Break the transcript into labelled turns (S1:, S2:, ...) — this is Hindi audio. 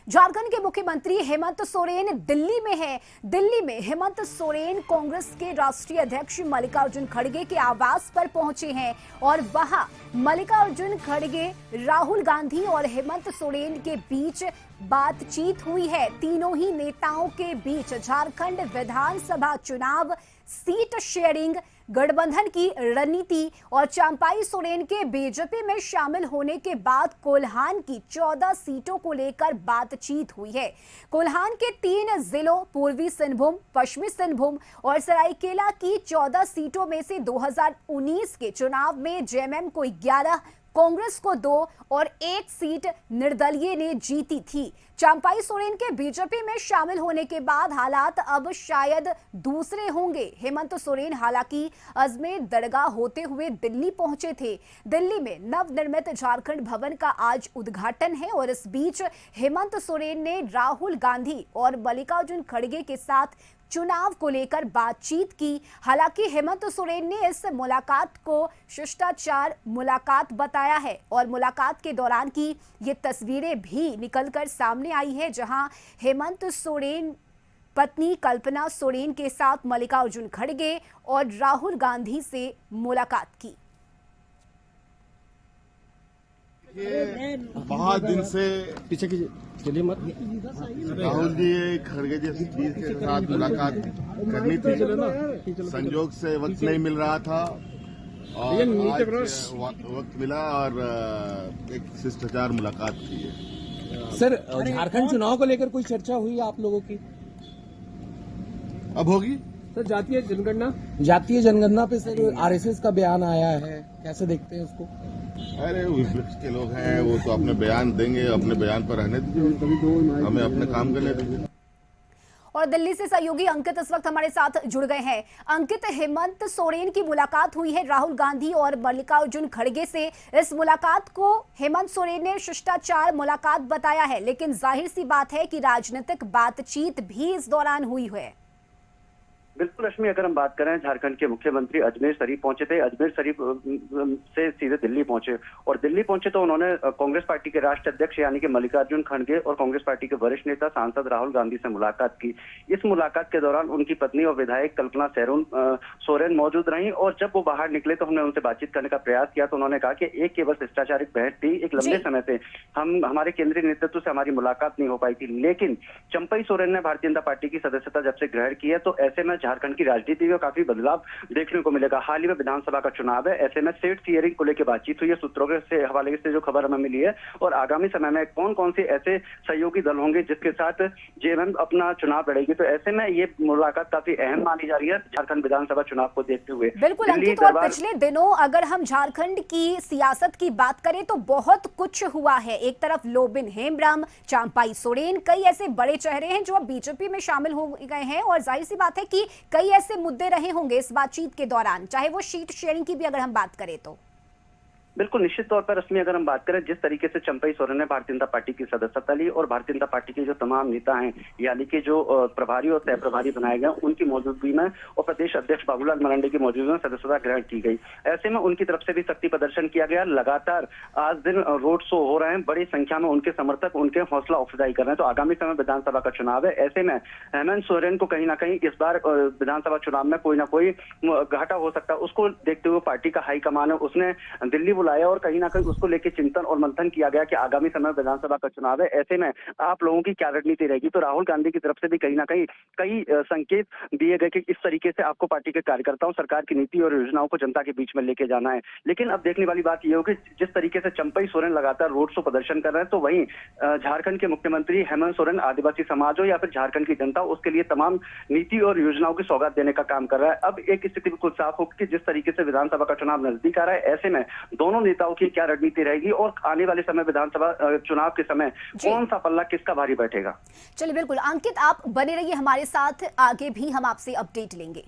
S1: झारखंड के मुख्यमंत्री हेमंत सोरेन दिल्ली में है। दिल्ली में हेमंत सोरेन कांग्रेस के राष्ट्रीय अध्यक्ष मल्लिकार्जुन खड़गे के आवास पर पहुंचे हैं और वहां मल्लिकार्जुन खड़गे, राहुल गांधी और हेमंत सोरेन के बीच बातचीत हुई है। तीनों ही नेताओं के बीच झारखंड विधानसभा चुनाव, सीट शेयरिंग, गठबंधन की रणनीति और चंपाई सोरेन के बीजेपी में शामिल होने के बाद कोल्हान की 14 सीटों को लेकर बातचीत हुई है। कोल्हान के 3 जिलों पूर्वी सिंहभूम, पश्चिमी सिंहभूम और सरायकेला की 14 सीटों में से 2019 के चुनाव में जेएमएम को 11, कांग्रेस को 2 और 1 सीट निर्दलीय ने जीती थी। चंपाई सोरेन के बीजेपी में शामिल होने के बाद हालात अब शायद दूसरे होंगे। हेमंत सोरेन हालांकि अजमेर दरगाह होते हुए दिल्ली पहुंचे थे। दिल्ली में नवनिर्मित झारखंड भवन का आज उद्घाटन है और इस बीच हेमंत सोरेन ने राहुल गांधी और मल्लिकार्जुन खड़गे के साथ चुनाव को लेकर बातचीत की। हालांकि हेमंत सोरेन ने इस मुलाकात को शिष्टाचार मुलाकात बताया है और मुलाकात के दौरान की ये तस्वीरें भी निकलकर सामने आई है, जहां हेमंत सोरेन पत्नी कल्पना सोरेन के साथ मल्लिकार्जुन खड़गे और राहुल गांधी से मुलाकात की।
S2: ये बहुत दिन से
S3: पीछे की चलिए मत।
S2: राहुल जी खड़गे जी के साथ मुलाकात करनी थी, संजोग से वक्त नहीं मिल रहा था और आज वक्त मिला और एक शिष्टाचार मुलाकात की है।
S3: सर, झारखंड चुनाव को लेकर कोई चर्चा हुई आप लोगों की?
S2: अब होगी
S3: सर, जातीय जनगणना पे सर आरएसएस का बयान आया है, कैसे देखते हैं उसको?
S2: अरे विपक्ष के लोग हैं, वो तो अपने बयान देंगे, अपने बयान पर रहने दीजिए, हमें अपने काम करने दीजिए।
S1: और दिल्ली से सहयोगी अंकित इस वक्त हमारे साथ जुड़ गए हैं। अंकित, हेमंत सोरेन की मुलाकात हुई है राहुल गांधी और मल्लिकार्जुन खड़गे से। इस मुलाकात को हेमंत सोरेन ने शिष्टाचार मुलाकात बताया है, लेकिन जाहिर सी बात है कि राजनीतिक बातचीत भी इस दौरान हुई है।
S4: बिल्कुल रश्मि, अगर हम बात करें, झारखंड के मुख्यमंत्री अजमेर शरीफ पहुंचे थे। अजमेर शरीफ से सीधे दिल्ली पहुंचे और दिल्ली पहुंचे तो उन्होंने कांग्रेस पार्टी के राष्ट्रीय अध्यक्ष यानी कि मल्लिकार्जुन खड़गे और कांग्रेस पार्टी के वरिष्ठ नेता सांसद राहुल गांधी से मुलाकात की। इस मुलाकात के दौरान उनकी पत्नी और विधायक कल्पना सोरेन मौजूद रहीं और जब वो बाहर निकले तो हमने उनसे बातचीत करने का प्रयास किया तो उन्होंने कहा कि एक केवल शिष्टाचारिक बहस थी, एक लंबे समय से हमारे केंद्रीय नेतृत्व से हमारी मुलाकात नहीं हो पाई थी। लेकिन चंपाई सोरेन ने भारतीय जनता पार्टी की सदस्यता जब से ग्रहण की है तो ऐसे में झारखंड की राजनीति में काफी बदलाव देखने को मिलेगा। हाल ही में विधानसभा का चुनाव है, ऐसे में सीट शेयरिंग को लेकर बातचीत हुई है, सूत्रों के हवाले से जो खबर हमें मिली है, और आगामी समय में कौन कौन से ऐसे सहयोगी दल होंगे जिसके साथ जेएमएम अपना चुनाव लड़ेगी। तो ऐसे में ये मुलाकात काफी अहम मानी जा रही है झारखंड विधानसभा चुनाव को देखते हुए।
S1: बिल्कुल अंकित, और पिछले दिनों अगर हम झारखंड की सियासत की बात करें तो बहुत कुछ हुआ है। एक तरफ लोबिन हेम्ब्रम, चंपाई सोरेन, कई ऐसे बड़े चेहरे हैं जो अब बीजेपी में शामिल हो गए हैं और जाहिर सी बात है कि कई ऐसे मुद्दे रहे होंगे इस बातचीत के दौरान, चाहे वो सीट शेयरिंग की भी अगर हम बात करें तो।
S4: बिल्कुल निश्चित तौर पर रश्मि, अगर हम बात करें जिस तरीके से चंपाई सोरेन ने भारतीय जनता पार्टी की सदस्यता ली और भारतीय जनता पार्टी के जो तमाम नेता हैं यानी कि जो प्रभारी और सह प्रभारी बनाए गए उनकी मौजूदगी में और प्रदेश अध्यक्ष बाबूलाल मरांडी की मौजूदगी में सदस्यता ग्रहण की गई। ऐसे में उनकी तरफ से भी शक्ति प्रदर्शन किया गया। लगातार आज दिन रोड शो हो रहे हैं, बड़ी संख्या में उनके समर्थक उनके हौसला अफजाई कर रहे हैं। तो आगामी समय विधानसभा का चुनाव है, ऐसे में हेमंत सोरेन को कहीं ना कहीं इस बार विधानसभा चुनाव में कोई ना कोई घाटा हो सकता है। उसको देखते हुए पार्टी का हाईकमान है, उसने दिल्ली बुलाया और कहीं ना कहीं उसको लेकर चिंतन और मंथन किया गया कि आगामी समय विधानसभा का चुनाव है, ऐसे में आप लोगों की क्या रणनीति रहेगी। तो राहुल गांधी की तरफ से भी कहीं ना कहीं कई संकेत दिए गए कि इस तरीके से आपको पार्टी के कार्यकर्ताओं, सरकार की नीति और योजनाओं को जनता के बीच में लेके जाना है। लेकिन अब देखने वाली बात यह होगी जिस तरीके से चंपाई सोरेन लगातार रोड शो प्रदर्शन कर रहे हैं तो वहीं झारखंड के मुख्यमंत्री हेमंत सोरेन आदिवासी समाज हो या फिर झारखंड की जनता, उसके लिए तमाम नीति और योजनाओं की सौगात देने का काम कर रहा है। अब एक स्थिति बिल्कुल साफ होगी कि जिस तरीके से विधानसभा का चुनाव नजदीक आ रहा है, ऐसे में दोनों नेताओं की क्या रणनीति रहेगी और आने वाले समय विधानसभा चुनाव के समय कौन सा पल्ला किसका भारी बैठेगा।
S1: चलिए बिल्कुल अंकित, आप बने रहिए हमारे साथ, आगे भी हम आपसे अपडेट लेंगे।